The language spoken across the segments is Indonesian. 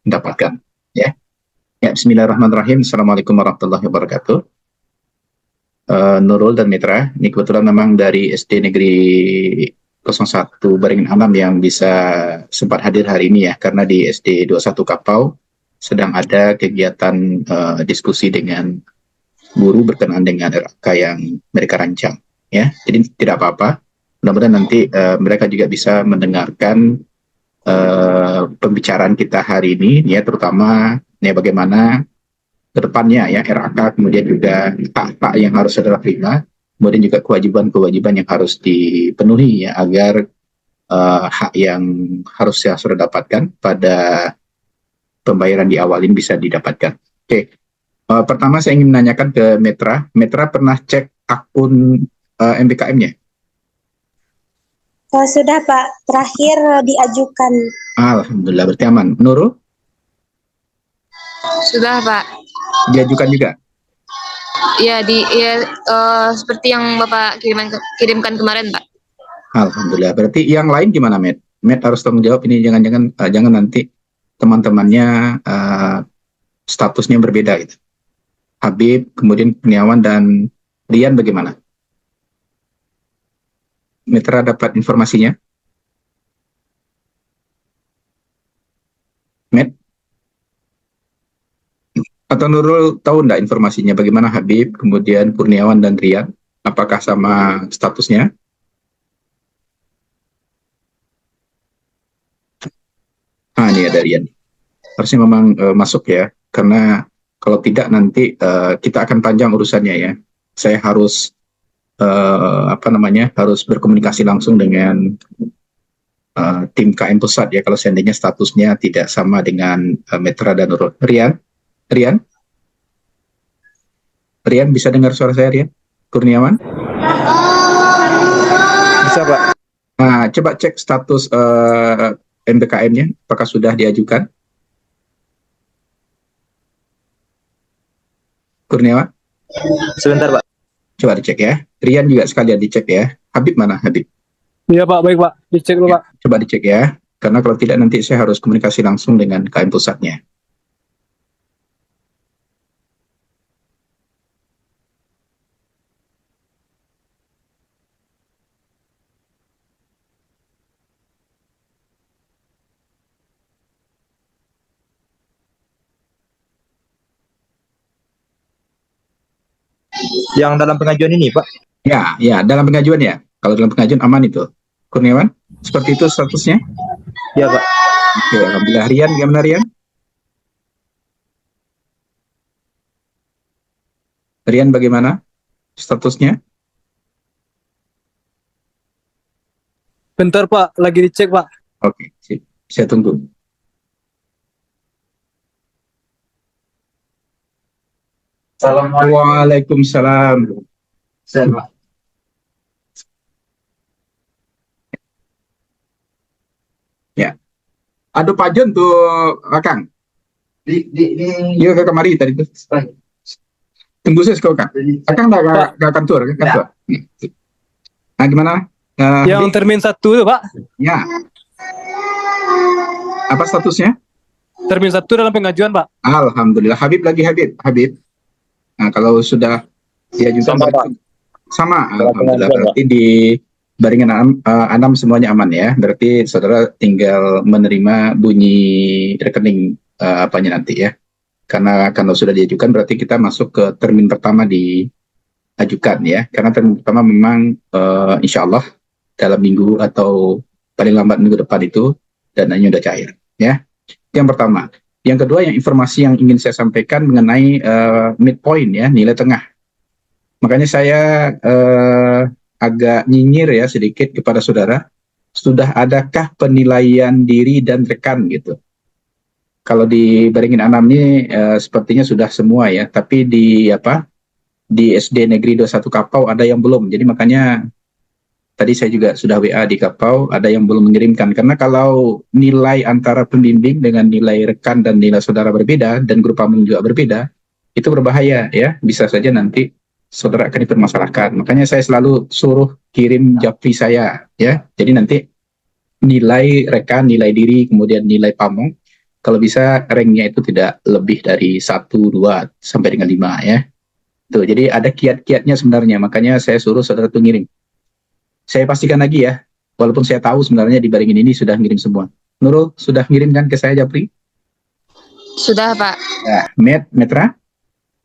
mendapatkan. Ya, Bismillahirrahmanirrahim. Assalamualaikum warahmatullahi wabarakatuh. Nurul dan Mitra, ini kebetulan memang dari SD Negeri 01 Beringin Anam yang bisa sempat hadir hari ini ya, karena di SD 21 Kapau sedang ada kegiatan diskusi dengan guru berkenaan dengan RAK yang mereka rancang. Ya, jadi tidak apa-apa. Mudah-mudahan nanti mereka juga bisa mendengarkan pembicaraan kita hari ini, ya, terutama ya bagaimana kedepannya ya RAK, kemudian juga hak-hak yang harus saudara terima, kemudian juga kewajiban-kewajiban yang harus dipenuhi ya agar hak yang harus saudara dapatkan pada pembayaran di awal ini bisa didapatkan. Oke. Pertama saya ingin menanyakan ke Metra. Metra pernah cek akun MBKM-nya? Sudah Pak, terakhir diajukan. Alhamdulillah, berarti aman. Nurul? Sudah Pak. Diajukan juga? Ya, seperti yang Bapak kirimkan kemarin, Pak. Alhamdulillah. Berarti yang lain gimana, Met? Met harus tanggung jawab ini, jangan nanti teman-temannya statusnya berbeda gitu. Habib, kemudian Kurniawan dan Rian bagaimana? Mitra dapat informasinya? Met? Atau Nurul tahu enggak informasinya bagaimana Habib, kemudian Kurniawan dan Rian? Apakah sama statusnya? Ini ada Rian. Harusnya memang masuk ya, karena kalau tidak nanti kita akan panjang urusannya ya. Saya harus harus berkomunikasi langsung dengan tim KM Pusat ya, kalau seandainya statusnya tidak sama dengan Metra dan Nurul. Rian bisa dengar suara saya, Rian? Kurniawan? Bisa, Pak. Nah, coba cek status MBKM-nya, apakah sudah diajukan? Kurniawan? Sebentar, Pak. Coba dicek ya. Rian juga sekalian dicek ya. Habib mana, Habib? Iya, Pak. Baik, Pak. Dicek dulu, Pak. Coba dicek ya. Karena kalau tidak nanti saya harus komunikasi langsung dengan KM Pusatnya. Yang dalam pengajuan ini, Pak? Ya, dalam pengajuan ya. Kalau dalam pengajuan aman itu. Kurniawan, seperti itu statusnya? Ya, Pak. Oke, alhamdulillah. Rian, gimana Rian? Rian bagaimana statusnya? Bentar, Pak. Lagi dicek, Pak. Oke, sip. Saya tunggu. Waalaikumsalam. Ya. Aduh Pak Jun tuh, Kang. Iya ke kemari tadi tuh. Tunggu saya kau Kang. Kang nggak kantor, kan kantor. Nah gimana? Yang termin 1 tuh, Pak. Ya. Apa statusnya? Termin 1 dalam pengajuan, Pak. Alhamdulillah. Habib. Nah, kalau sudah diajukan sama alhamdulillah, berarti di Beringin Anam semuanya aman ya. Berarti saudara tinggal menerima bunyi rekening apanya nanti ya. Karena kalau sudah diajukan berarti kita masuk ke termin pertama diajukan ya. Karena termin pertama memang insya Allah dalam minggu atau paling lambat minggu depan itu dananya udah cair ya. Yang pertama. Yang kedua, yang informasi yang ingin saya sampaikan mengenai midpoint ya, nilai tengah. Makanya saya agak nyinyir ya sedikit kepada saudara. Sudah adakah penilaian diri dan rekan gitu? Kalau di Beringin Anam ini sepertinya sudah semua ya. Tapi di SD Negeri 21 Kapau ada yang belum. Jadi makanya tadi saya juga sudah WA di Kapau, ada yang belum mengirimkan. Karena kalau nilai antara pembimbing dengan nilai rekan dan nilai saudara berbeda, dan grup pamung juga berbeda, itu berbahaya ya. Bisa saja nanti saudara akan dipermasalahkan. Makanya saya selalu suruh kirim Japri saya ya. Jadi nanti nilai rekan, nilai diri, kemudian nilai pamung, kalau bisa ranknya itu tidak lebih dari 1, 2 sampai dengan 5 ya. Tuh, jadi ada kiat-kiatnya sebenarnya, makanya saya suruh saudara tuh ngirim. Saya pastikan lagi ya, walaupun saya tahu sebenarnya di Baringin ini sudah ngirim semua. Nurul sudah ngirim kan ke saya, Japri? Sudah, Pak. Ya, Metra?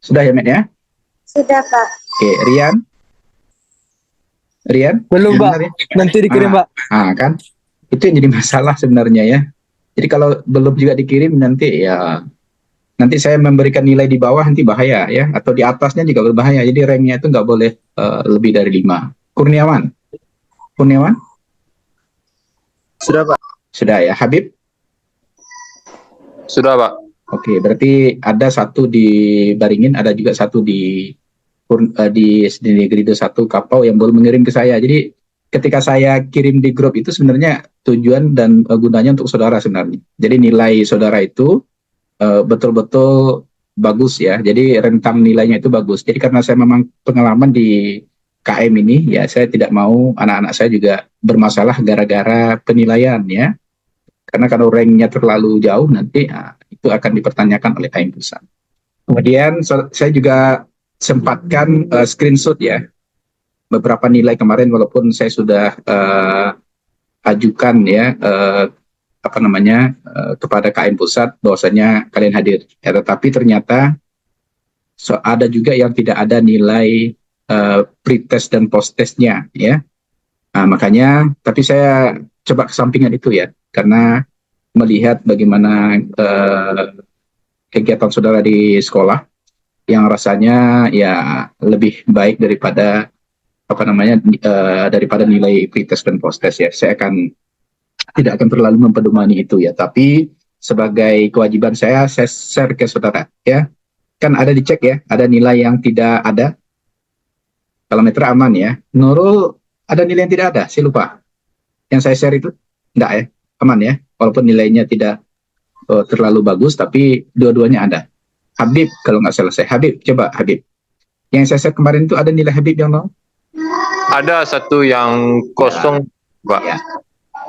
Sudah ya, Met ya? Sudah, Pak. Oke, Rian? Belum, Pak. benar ya? Nanti dikirim, Pak. Kan? Itu yang jadi masalah sebenarnya ya. Jadi kalau belum juga dikirim nanti saya memberikan nilai di bawah nanti bahaya ya, atau di atasnya juga berbahaya. Jadi ranknya itu nggak boleh lebih dari 5. Kurniawan? Sudah, Pak. Sudah ya. Habib? Sudah, Pak. Oke, berarti ada satu di Baringin, ada juga satu di SD Negeri 21 Kapau yang belum mengirim ke saya. Jadi ketika saya kirim di grup itu sebenarnya tujuan dan gunanya untuk saudara sebenarnya. Jadi nilai saudara itu betul-betul bagus ya. Jadi rentang nilainya itu bagus. Jadi karena saya memang pengalaman di KM ini, ya saya tidak mau anak-anak saya juga bermasalah gara-gara penilaian ya. Karena kalau ranknya terlalu jauh nanti itu akan dipertanyakan oleh KM pusat. Kemudian saya juga sempatkan screenshot ya beberapa nilai kemarin, walaupun saya sudah ajukan ya kepada KM pusat bahwasanya kalian hadir. Ya, tetapi ternyata ada juga yang tidak ada nilai pre-test dan post-testnya ya. Nah, makanya tapi saya coba kesampingan itu ya, karena melihat bagaimana kegiatan saudara di sekolah yang rasanya ya lebih baik daripada daripada nilai pre-test dan post-test ya. Saya tidak akan terlalu mempedomani itu ya, tapi sebagai kewajiban saya share ke saudara ya. Kan ada dicek ya, ada nilai yang tidak ada. Kalau Metra aman ya. Nurul ada nilai yang tidak ada, saya lupa. Yang saya share itu enggak ya, aman ya. Walaupun nilainya tidak terlalu bagus, tapi dua-duanya ada. Habib kalau nggak salah saya. Habib, coba Habib. Yang saya share kemarin itu ada nilai Habib yang nol? Ada satu yang kosong, Pak. Ya.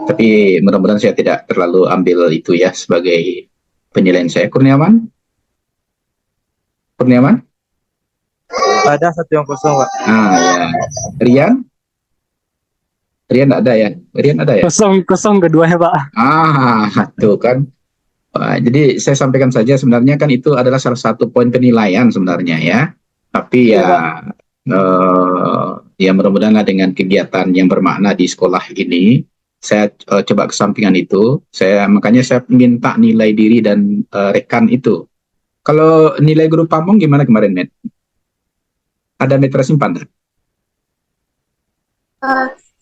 Tapi mudah-mudahan saya tidak terlalu ambil itu ya sebagai penilaian saya. Kurniawan? Ada satu yang kosong, Pak. Ya. Rian ada ya? Kosong keduanya, Pak. Tuh kan. Jadi saya sampaikan saja sebenarnya kan itu adalah salah satu poin penilaian sebenarnya ya. Tapi ya mudah-mudahan dengan kegiatan yang bermakna di sekolah ini, saya coba kesampingan itu. Makanya saya minta nilai diri dan rekan itu. Kalau nilai guru pamong gimana kemarin, Met? Ada Metra simpan tak?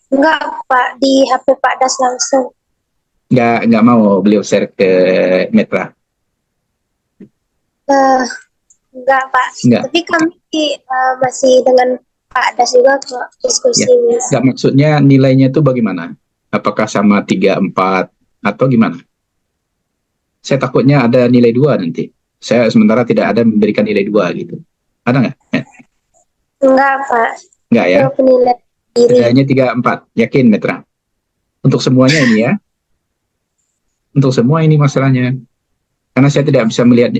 Enggak, Pak. Di HP Pak Das langsung. Nggak mau beliau share ke Metra? Enggak, Pak. Enggak. Tapi kami masih dengan Pak Das juga kok diskusi. Nggak, maksudnya nilainya itu bagaimana? Apakah sama 3, 4 atau gimana? Saya takutnya ada nilai 2 nanti. Saya sementara tidak ada memberikan nilai 2 gitu. Ada nggak? Enggak, Pak. Enggak ya? Penilaian diri. Nilainya 3, 4. Yakin, Metra? Untuk semuanya ini ya? Untuk semua ini masalahnya. Karena saya tidak bisa melihat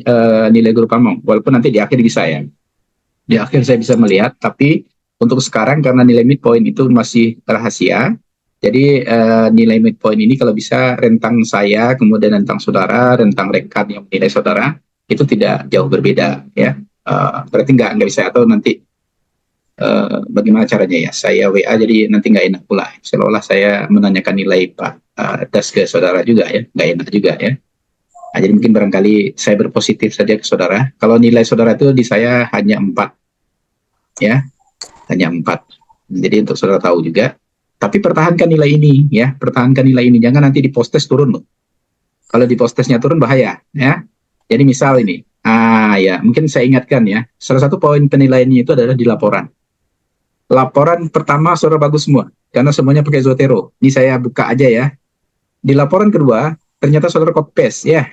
nilai guru pamong. Walaupun nanti di akhir bisa ya. Di akhir saya bisa melihat, tapi untuk sekarang karena nilai midpoint itu masih rahasia, jadi nilai midpoint ini kalau bisa rentang saya, kemudian rentang saudara, rentang rekan yang menilai saudara, itu tidak jauh berbeda ya. Berarti nggak bisa, atau nanti bagaimana caranya ya, saya WA jadi nanti nggak enak pula, seolah-olah saya menanyakan nilai Pak Das ke saudara juga ya, nggak enak juga ya. Nah, jadi mungkin barangkali saya berpositif saja ke saudara. Kalau nilai saudara itu di saya hanya 4 ya, hanya 4. Jadi untuk saudara tahu juga. Tapi pertahankan nilai ini ya, pertahankan nilai ini, jangan nanti di post test turun loh. Kalau di post testnya turun bahaya ya. Jadi misal ini, ya mungkin saya ingatkan ya, salah satu poin penilaiannya itu adalah di laporan. Laporan pertama saudara bagus semua, karena semuanya pakai Zotero. Ini saya buka aja ya. Di laporan kedua, ternyata saudara copy paste ya.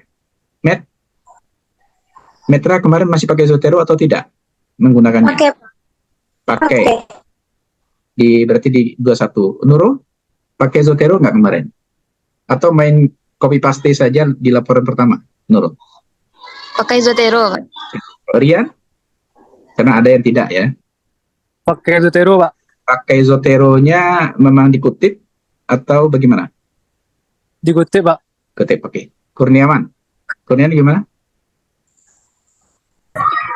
Metra kemarin masih pakai Zotero atau tidak menggunakannya? Pakai. Berarti di 21. Nurul, pakai Zotero nggak kemarin? Atau main copy paste saja di laporan pertama? Nurul. Pakai Zotero, Pak. Rian? Karena ada yang tidak ya. Pakai Zotero, Pak. Pakai Zotero-nya memang dikutip atau bagaimana? Dikutip, Pak. Kutip, oke. Kurniawan. Kurniawan gimana?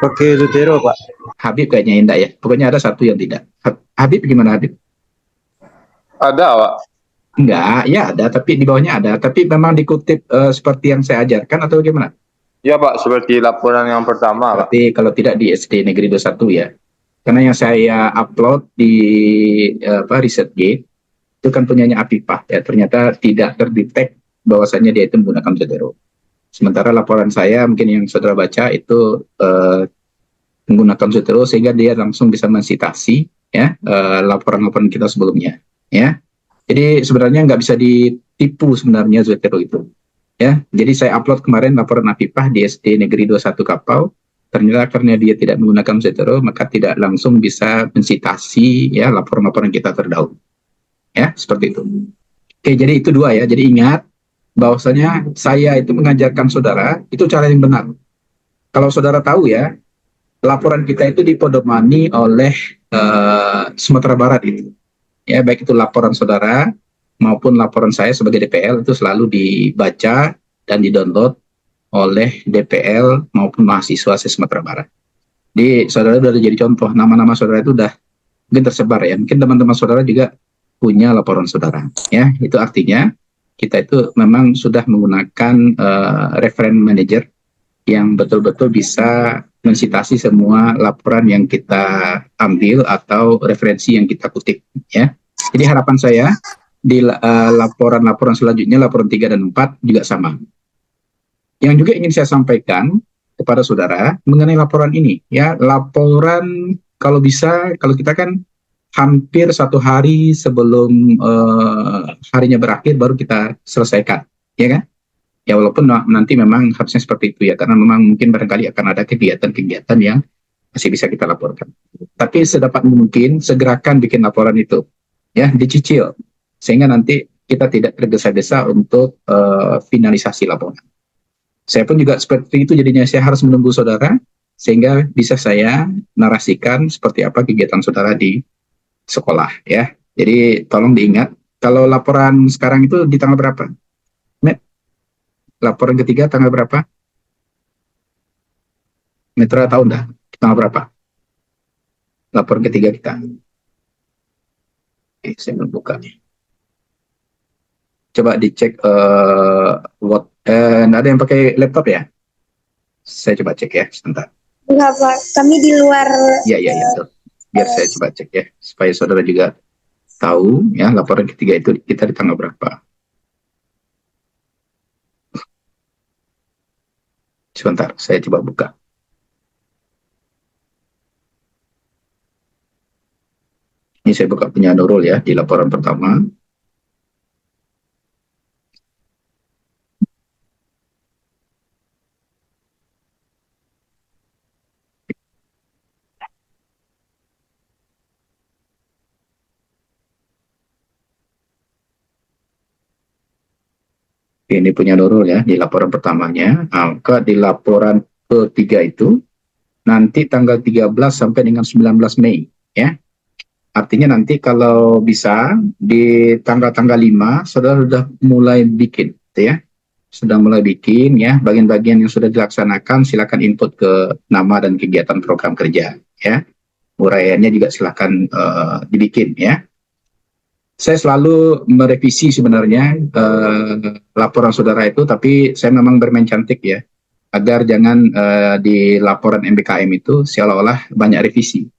Pakai Zotero, Pak. Habib kayaknya indah ya. Pokoknya ada satu yang tidak. Habib gimana Habib? Ada, Pak. Enggak, ya ada, tapi di bawahnya ada. Tapi memang dikutip seperti yang saya ajarkan atau bagaimana? Ya, Pak, seperti laporan yang pertama, Pak. Berarti kalau tidak di SD Negeri 21 ya. Karena yang saya upload di ResearchGate itu kan punyanya Apipah ya. Ternyata tidak terdetek bahwasannya dia itu menggunakan Zotero. Sementara laporan saya mungkin yang saudara baca itu menggunakan Zotero sehingga dia langsung bisa mensitasi ya laporan-laporan kita sebelumnya ya. Jadi sebenarnya nggak bisa ditipu sebenarnya Zotero itu ya. Jadi saya upload kemarin laporan Apipah di SD Negeri 21 Kapau. Ternyata karena dia tidak menggunakan Zotero maka tidak langsung bisa mensitasi ya laporan-laporan kita terdahulu ya, seperti itu. Oke, jadi itu dua ya. Jadi ingat bahwasanya saya itu mengajarkan saudara itu cara yang benar. Kalau saudara tahu ya, laporan kita itu dipedomani oleh Sumatera Barat itu. Ya, baik itu laporan saudara maupun laporan saya sebagai DPL itu selalu dibaca dan didownload oleh DPL maupun mahasiswa Sumatera Barat. Jadi saudara sudah jadi contoh, nama-nama saudara itu sudah mungkin tersebar ya. Mungkin teman-teman saudara juga punya laporan saudara. Ya, itu artinya kita itu memang sudah menggunakan reference manager yang betul-betul bisa mensitasi semua laporan yang kita ambil atau referensi yang kita kutip. Ya, jadi harapan saya di laporan-laporan selanjutnya, laporan 3 dan 4 juga sama. Yang juga ingin saya sampaikan kepada saudara mengenai laporan ini, ya, laporan kalau bisa, kalau kita kan hampir 1 hari sebelum harinya berakhir baru kita selesaikan, ya kan? Ya walaupun nanti memang harusnya seperti itu ya, karena memang mungkin barangkali akan ada kegiatan-kegiatan yang masih bisa kita laporkan. Tapi sedapat mungkin segerakan bikin laporan itu, ya, dicicil, sehingga nanti kita tidak tergesa-gesa untuk finalisasi laporan. Saya pun juga seperti itu, jadinya saya harus menunggu saudara sehingga bisa saya narasikan seperti apa kegiatan saudara di sekolah ya. Jadi tolong diingat, kalau laporan sekarang itu di tanggal berapa? Met? Laporan ketiga tanggal berapa? Metra tahu enggak? Tanggal berapa? Laporan ketiga kita. Oke, saya belum buka nih. Coba dicek ada yang pakai laptop ya? Saya coba cek ya, sebentar. Enggak, Pak. Kami di luar. Iya, betul. Biar saya coba cek ya, supaya saudara juga tahu ya laporan ketiga itu kita di tanggal berapa. Sebentar, saya coba buka. Ini saya buka punya Nurul ya, di laporan pertama. Ini punya Nurul ya, di laporan pertamanya. Maka di laporan ketiga itu, nanti tanggal 13 sampai dengan 19 Mei ya. Artinya nanti kalau bisa di tanggal-tanggal 5 saudara sudah mulai bikin ya. Sudah mulai bikin ya, bagian-bagian yang sudah dilaksanakan silakan input ke nama dan kegiatan program kerja ya. Uraiannya juga silakan dibikin ya. Saya selalu merevisi sebenarnya laporan saudara itu, tapi saya memang bermain cantik ya, agar jangan di laporan MBKM itu seolah-olah banyak revisi.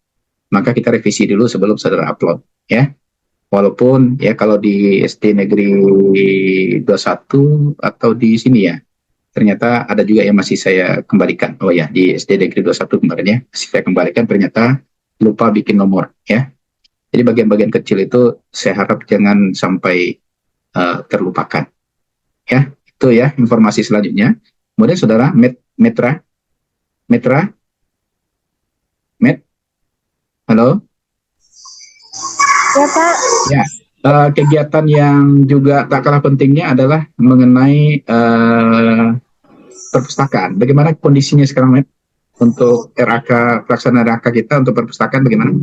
Maka kita revisi dulu sebelum saudara upload ya. Walaupun ya kalau di SD Negeri 21 atau di sini ya, ternyata ada juga yang masih saya kembalikan. Oh ya, di SD Negeri 21 kemarin ya, masih saya kembalikan, ternyata lupa bikin nomor ya. Jadi bagian-bagian kecil itu saya harap jangan sampai terlupakan. Ya, itu ya informasi selanjutnya. Kemudian saudara, Met, halo? Ya, Pak. Ya, kegiatan yang juga tak kalah pentingnya adalah mengenai perpustakaan. Bagaimana kondisinya sekarang, Met? Untuk RAK, pelaksanaan RAK kita untuk perpustakaan bagaimana?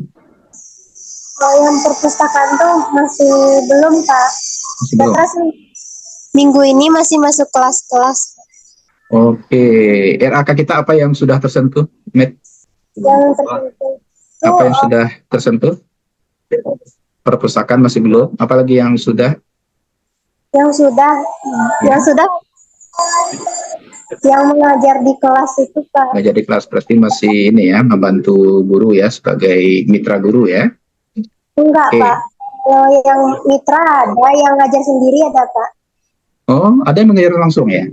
Kalau yang perpustakaan tuh masih belum, Pak. Masih belum. Terus minggu ini masih masuk kelas-kelas. Oke, RAK kita apa yang sudah tersentuh, Met? Yang tertentu itu, Apa yang sudah tersentuh? Perpustakaan masih belum. Apalagi yang sudah? yang sudah yang mengajar di kelas itu, Pak. Nggak jadi kelas, berarti masih ini ya, membantu guru ya, sebagai mitra guru ya. Enggak, Oke. Pak. Kalau yang mitra ada, yang ngajar sendiri ada, Pak. Oh, ada yang mengajar langsung ya?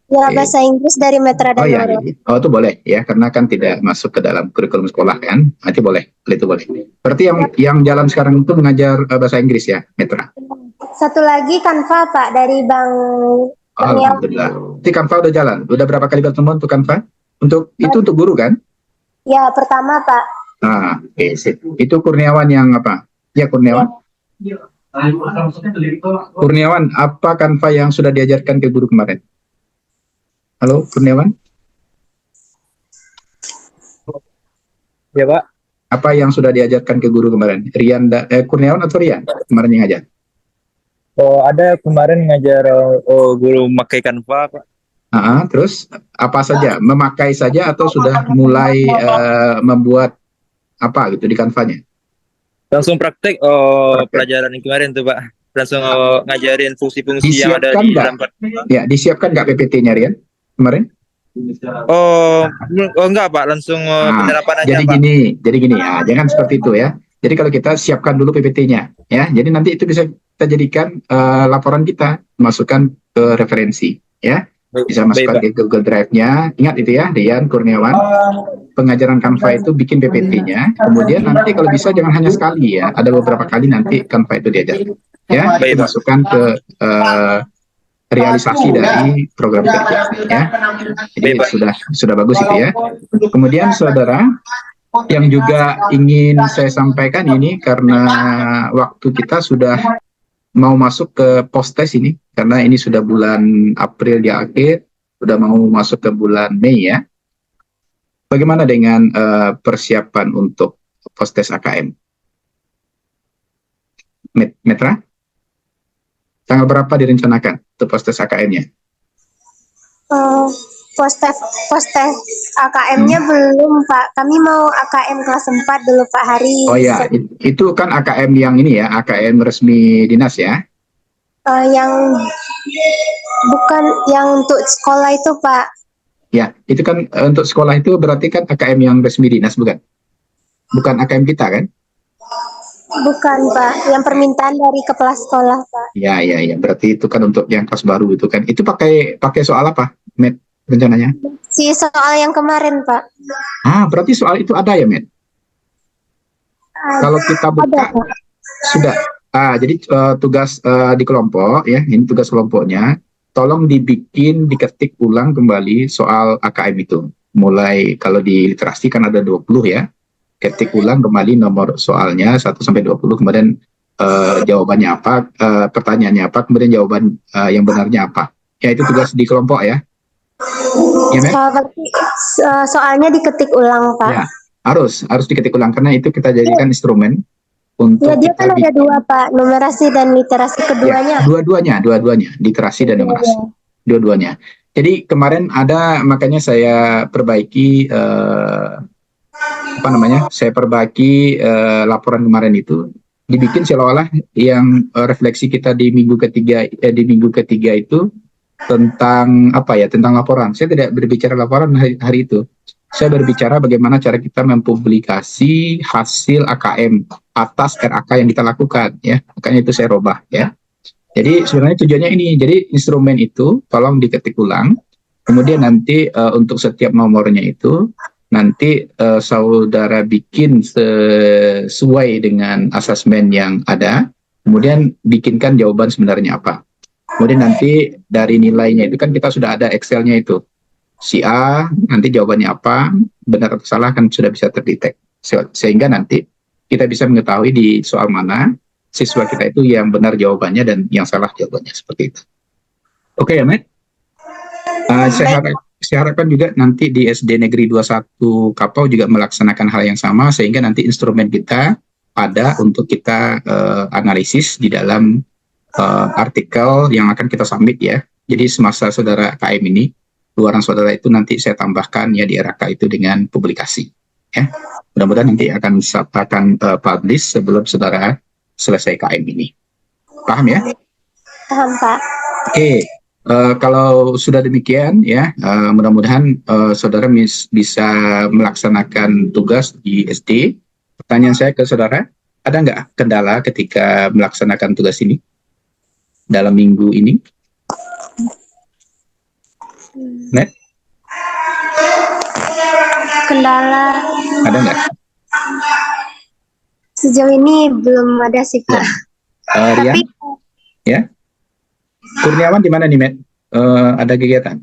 Ya, Oke. bahasa Inggris dari Metra Oh ya, Danoro. oh itu boleh ya, karena kan tidak masuk ke dalam kurikulum sekolah kan, nanti boleh, itu boleh. Berarti yang jalan sekarang itu mengajar bahasa Inggris ya, Mitra? Satu lagi Canva, Pak, dari Bang Kurniawan. Alhamdulillah. Itu Canva udah jalan, udah berapa kali bertemu untuk Canva? Itu untuk guru kan? Ya, pertama, Pak. Nah, oke, sip. Itu Kurniawan yang apa? Ya, Kurniawan. Kurniawan, apa Canva yang sudah diajarkan ke guru kemarin? Halo, Kurniawan? Ya Pak. Apa yang sudah diajarkan ke guru kemarin? Kurniawan atau Rian kemarin yang ngajar? Oh, ada kemarin ngajar guru memakai Canva, Pak. Terus apa saja? Memakai saja atau sudah mulai membuat apa gitu di Canva-nya? Langsung praktek Praktek. pelajaran yang kemarin tuh, Pak. Langsung ngajarin fungsi-fungsi yang ada Disiapkan di nggak? dalam Canva. Ya, disiapkan nggak PPT-nya Rian kemarin? Oh, enggak, Pak. Langsung penerapan aja, Jadi Pak. gini ya, jangan seperti itu ya. Jadi kalau kita siapkan dulu PPT-nya, ya. Jadi nanti itu bisa kita jadikan laporan kita, masukkan ke referensi, ya. Bisa masukkan Baik, ke Google Drive-nya. Ingat itu ya, Rian Kurniawan. Pengajaran Canva itu bikin PPT-nya. Kemudian nanti kalau bisa jangan hanya sekali ya, ada beberapa kali nanti Canva itu diajarkan. Ya, Baik, Pak. dimasukkan ke realisasi dari program kerja, ya. Jadi Baik, Pak. sudah bagus itu ya. Kemudian saudara, yang juga ingin saya sampaikan ini karena waktu kita sudah mau masuk ke post-test ini, karena ini sudah bulan April di akhir, sudah mau masuk ke bulan Mei ya. Bagaimana dengan persiapan untuk post-test AKM? Metra? Tanggal berapa direncanakan untuk post-test AKM-nya? Post-test AKM-nya belum, Pak. Kami mau AKM kelas 4 dulu, Pak, hari Oh ya, itu kan AKM yang ini ya, AKM resmi dinas ya? yang bukan yang untuk sekolah itu, Pak. Ya, itu kan untuk sekolah itu berarti kan AKM yang resmi dinas, bukan? Bukan AKM kita kan? Bukan, Pak. Yang permintaan dari kepala sekolah, Pak. Ya. Berarti itu kan untuk yang kelas baru itu kan. Itu pakai soal apa, Met, rencananya? Si soal yang kemarin, Pak. Berarti soal itu ada ya, Met? Kalau kita buka, Ada, Pak. sudah. Jadi tugas di kelompok, ya, ini tugas kelompoknya. Tolong diketik ulang kembali soal AKM itu. Mulai kalau di literasi kan ada 20 ya. Ketik ulang kembali nomor soalnya 1 sampai 20, kemudian jawabannya apa, pertanyaannya apa, kemudian jawaban yang benarnya apa. Ya, itu tugas di kelompok ya. Ya, Met? Berarti soalnya diketik ulang, Pak. Ya, harus diketik ulang karena itu kita jadikan instrumen untuk Ya, dia kita kan ada dua, Pak. Numerasi dan literasi keduanya. Ya, dua-duanya, literasi dan numerasi. Dua-duanya. Jadi kemarin makanya saya perbaiki laporan kemarin itu dibikin seolah-olah yang refleksi kita di minggu ketiga itu tentang tentang laporan. Saya tidak berbicara laporan hari itu. Saya berbicara bagaimana cara kita mempublikasi hasil AKM atas RAK yang kita lakukan ya. Makanya itu saya robah ya. Jadi sebenarnya tujuannya ini. Jadi instrumen itu tolong diketik ulang. Kemudian nanti untuk setiap nomornya itu nanti saudara bikin sesuai dengan asesmen yang ada, kemudian bikinkan jawaban sebenarnya apa. Kemudian nanti dari nilainya itu kan kita sudah ada Excel-nya itu. Si A, nanti jawabannya apa, benar atau salah kan sudah bisa terdetek. Sehingga nanti kita bisa mengetahui di soal mana siswa kita itu yang benar jawabannya dan yang salah jawabannya, seperti itu. Oke ya, Met? saya harapkan juga nanti di SD Negeri 21 Kapau juga melaksanakan hal yang sama, sehingga nanti instrumen kita ada untuk kita analisis di dalam artikel yang akan kita submit ya. Jadi semasa saudara KM ini, luaran saudara itu nanti saya tambahkan ya di RAK itu dengan publikasi. Ya, mudah-mudahan nanti akan publish sebelum saudara selesai KM ini. Paham ya? Paham, Pak. Oke, kalau sudah demikian ya, mudah-mudahan saudara bisa melaksanakan tugas di SD. Pertanyaan saya ke saudara, ada nggak kendala ketika melaksanakan tugas ini dalam minggu ini? Net? Kendala Ada nggak? sejauh ini belum ada sih, Pak. Rian? Tapi Ya? Kurniawan di mana nih, Met? Ada kegiatan?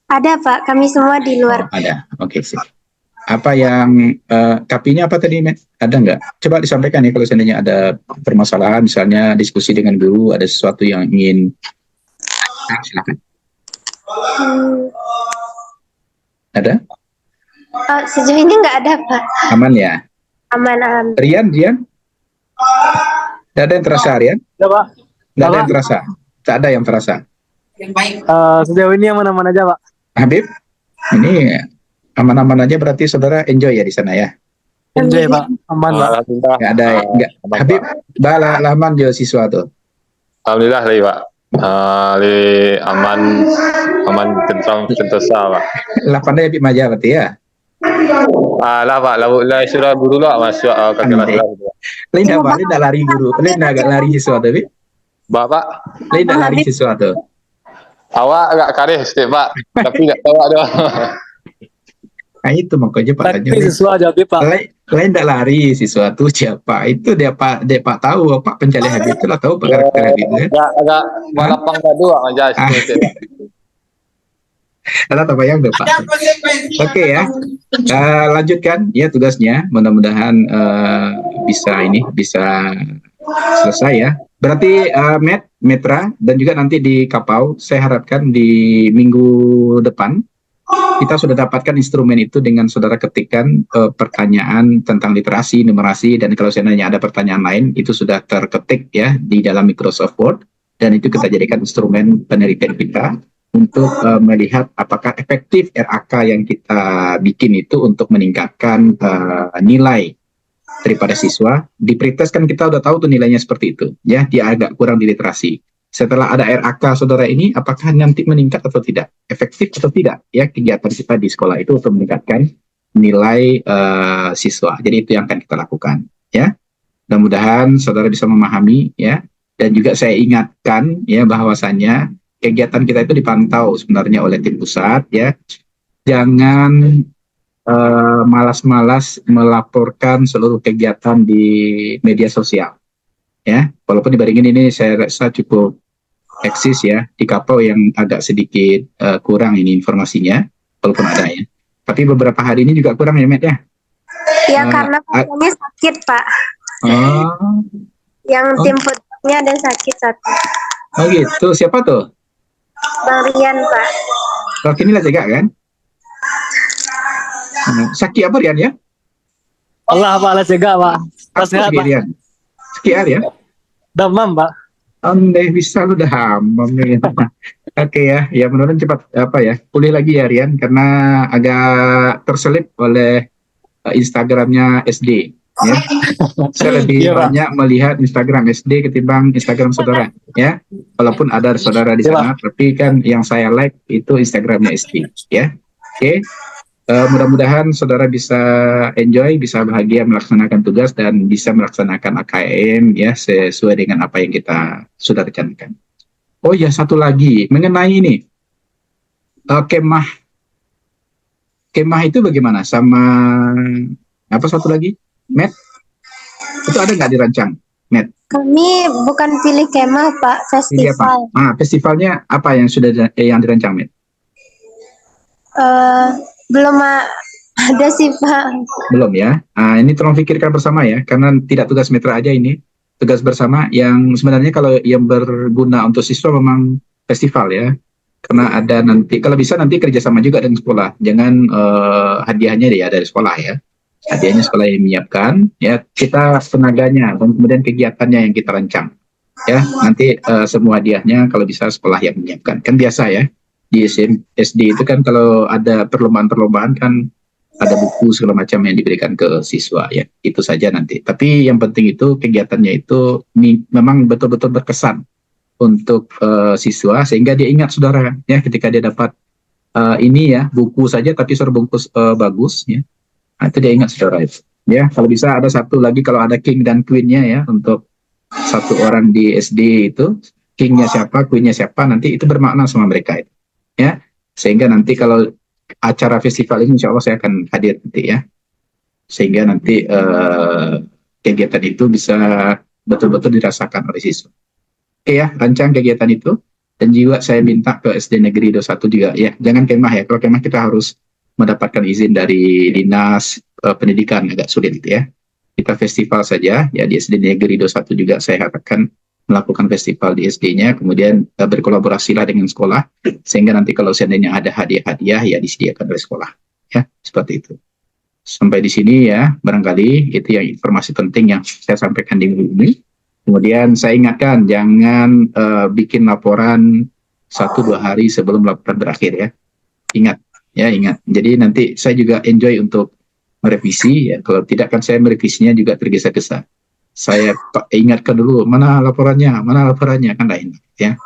ada, Pak. Kami semua di luar. Ada. Oke, sip. Apa yang kapinya apa tadi, Met? Ada nggak? Coba disampaikan ya kalau seandainya ada permasalahan, misalnya diskusi dengan guru, ada sesuatu yang ingin. Silakan. Hmm, Ada? sejauh ini nggak ada, Pak. Aman ya? Aman, alhamdulillah. Rian? Tidak ada yang terasa, Rian? Ya Pak. Tidak ada yang terasa? Tak ada yang terasa. Sejauh ini aman-aman aja Pak. Habib? Ini aman-aman aja berarti saudara enjoy ya di sana ya? Enjoy Pak, aman Pak. Alhamdulillah. Nggak ada, nggak. Aman, Habib, Pak. bala laman jo siswa tuh. Alhamdulillah lagi Pak. Aman tentram sentosa Pak. Lapannya Habib Maja berarti ya? Lah Pak, lah sudah guru lah masuk ke kelas lah. Lain dah lari guru, lain agak lari siswa tuh, Habib. Bapak, Lain dah lari siswa tuh. awak agak kareh sedikit Pak, tapi tak tahu ada. Nah itu makanya Pak Tapi Tanjung. sesuai jawabnya Pak. Lain dah lari siswa tuh siapa? Itu dia Pak tahu Pak pencari Habib itu lah tahu Pak karakter Habib ya. Agak malapang dadu aja sedikit. Ada apa yang Pak? Oke ya. Lanjutkan ya tugasnya. Mudah-mudahan bisa selesai ya. Berarti Metra dan juga nanti di Kapau, saya harapkan di minggu depan kita sudah dapatkan instrumen itu dengan saudara ketikkan pertanyaan tentang literasi, numerasi, dan kalau seandainya ada pertanyaan lain itu sudah terketik ya di dalam Microsoft Word, dan itu kita jadikan instrumen penelitian kita untuk melihat apakah efektif RAK yang kita bikin itu untuk meningkatkan nilai daripada siswa. Di pretest kan kita udah tahu tuh nilainya seperti itu ya, dia agak kurang di literasi. Setelah ada RAK saudara ini, apakah nanti meningkat atau tidak, efektif atau tidak ya kegiatan kita di sekolah itu untuk meningkatkan nilai siswa. Jadi itu yang akan kita lakukan ya. Mudah-mudahan saudara bisa memahami ya, dan juga saya ingatkan ya bahwasannya kegiatan kita itu dipantau sebenarnya oleh tim pusat ya. Jangan malas-malas melaporkan seluruh kegiatan di media sosial ya, walaupun di Baringin ini saya rasa cukup eksis ya, di Kapau yang agak sedikit kurang ini informasinya walaupun ada ya, tapi beberapa hari ini juga kurang ya Met ya. Ya karena pasiennya sakit, Pak. Yang tim fotonya ada yang sakit satu. Oh gitu, siapa tuh? Bang Rian, Pak. Kalau kini lah jaga kan? Sakit apa Rian ya? Allah Pak, Allah jaga Pak. Pas Apa Pak. Rian? Sakit ya? Demam Pak. Andai bisa lu udah hamam nih. Oke ya mudah-mudahan cepat pulih lagi ya Rian, karena agak terselip oleh Instagramnya SD ya. Saya lebih Iya, Pak. banyak melihat Instagram SD ketimbang Instagram saudara ya. Walaupun ada saudara di Iya, sana, tapi kan yang saya like itu Instagramnya SD ya. Oke. Mudah-mudahan saudara bisa enjoy, bisa bahagia melaksanakan tugas dan bisa melaksanakan AKM ya sesuai dengan apa yang kita sudah rencanakan. Oh ya, satu lagi mengenai ini kemah itu bagaimana sama apa satu lagi, Met? Itu ada nggak dirancang, Met? Kami bukan pilih kemah, Pak, Ini apa? festival. Festivalnya apa yang sudah yang dirancang, Met? Belum ada sih, Pak. Belum ya. Ini tolong pikirkan bersama ya, karena tidak tugas Metra aja ini, tugas bersama yang sebenarnya kalau yang berguna untuk siswa memang festival ya. karena ada nanti kalau bisa nanti kerjasama juga dengan sekolah, jangan hadiahnya ya dari sekolah ya, hadiahnya sekolah yang menyiapkan ya, kita tenaganya dan kemudian kegiatannya yang kita rancang ya, nanti semua hadiahnya kalau bisa sekolah yang menyiapkan, kan biasa ya di SD itu kan kalau ada perlombaan-perlombaan kan ada buku segala macam yang diberikan ke siswa ya, itu saja nanti. Tapi yang penting itu kegiatannya itu memang betul-betul berkesan untuk siswa sehingga dia ingat saudara ya, ketika dia dapat ini ya buku saja tapi suruh bungkus bagus ya, nah, itu dia ingat saudara itu ya. Kalau bisa ada satu lagi, kalau ada king dan queennya ya, untuk satu orang di SD itu kingnya siapa, queennya siapa, nanti itu bermakna sama mereka itu ya, sehingga nanti kalau acara festival ini insya Allah saya akan hadir nanti ya, sehingga nanti kegiatan itu bisa betul-betul dirasakan oleh siswa. Oke ya, rancang kegiatan itu, dan juga saya minta ke SD Negeri 21 juga ya, jangan kemah ya, kalau kemah kita harus mendapatkan izin dari dinas pendidikan, agak sulit itu ya. Kita festival saja ya, di SD Negeri 21 juga saya harapkan melakukan festival di SD-nya, kemudian berkolaborasilah dengan sekolah, sehingga nanti kalau seandainya ada hadiah-hadiah ya disediakan oleh sekolah ya, seperti itu. Sampai di sini ya, barangkali itu yang informasi penting yang saya sampaikan di minggu ini. Kemudian saya ingatkan jangan bikin laporan 1-2 hari sebelum laporan berakhir ya, ingat. Jadi nanti saya juga enjoy untuk merevisi ya, kalau tidak kan saya merevisinya juga tergesa-gesa. Saya ingatkan dulu mana laporannya kan tidak enak ya,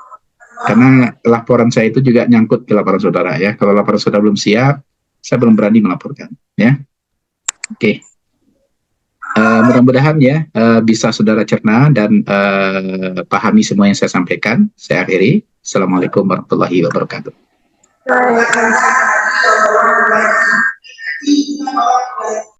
karena laporan saya itu juga nyangkut ke laporan saudara ya. Kalau laporan saudara belum siap, saya belum berani melaporkan ya. Oke. Mudah-mudahan ya bisa saudara cerna dan pahami semua yang saya sampaikan. Saya akhiri. Assalamualaikum warahmatullahi wabarakatuh. Waalaikumsalam.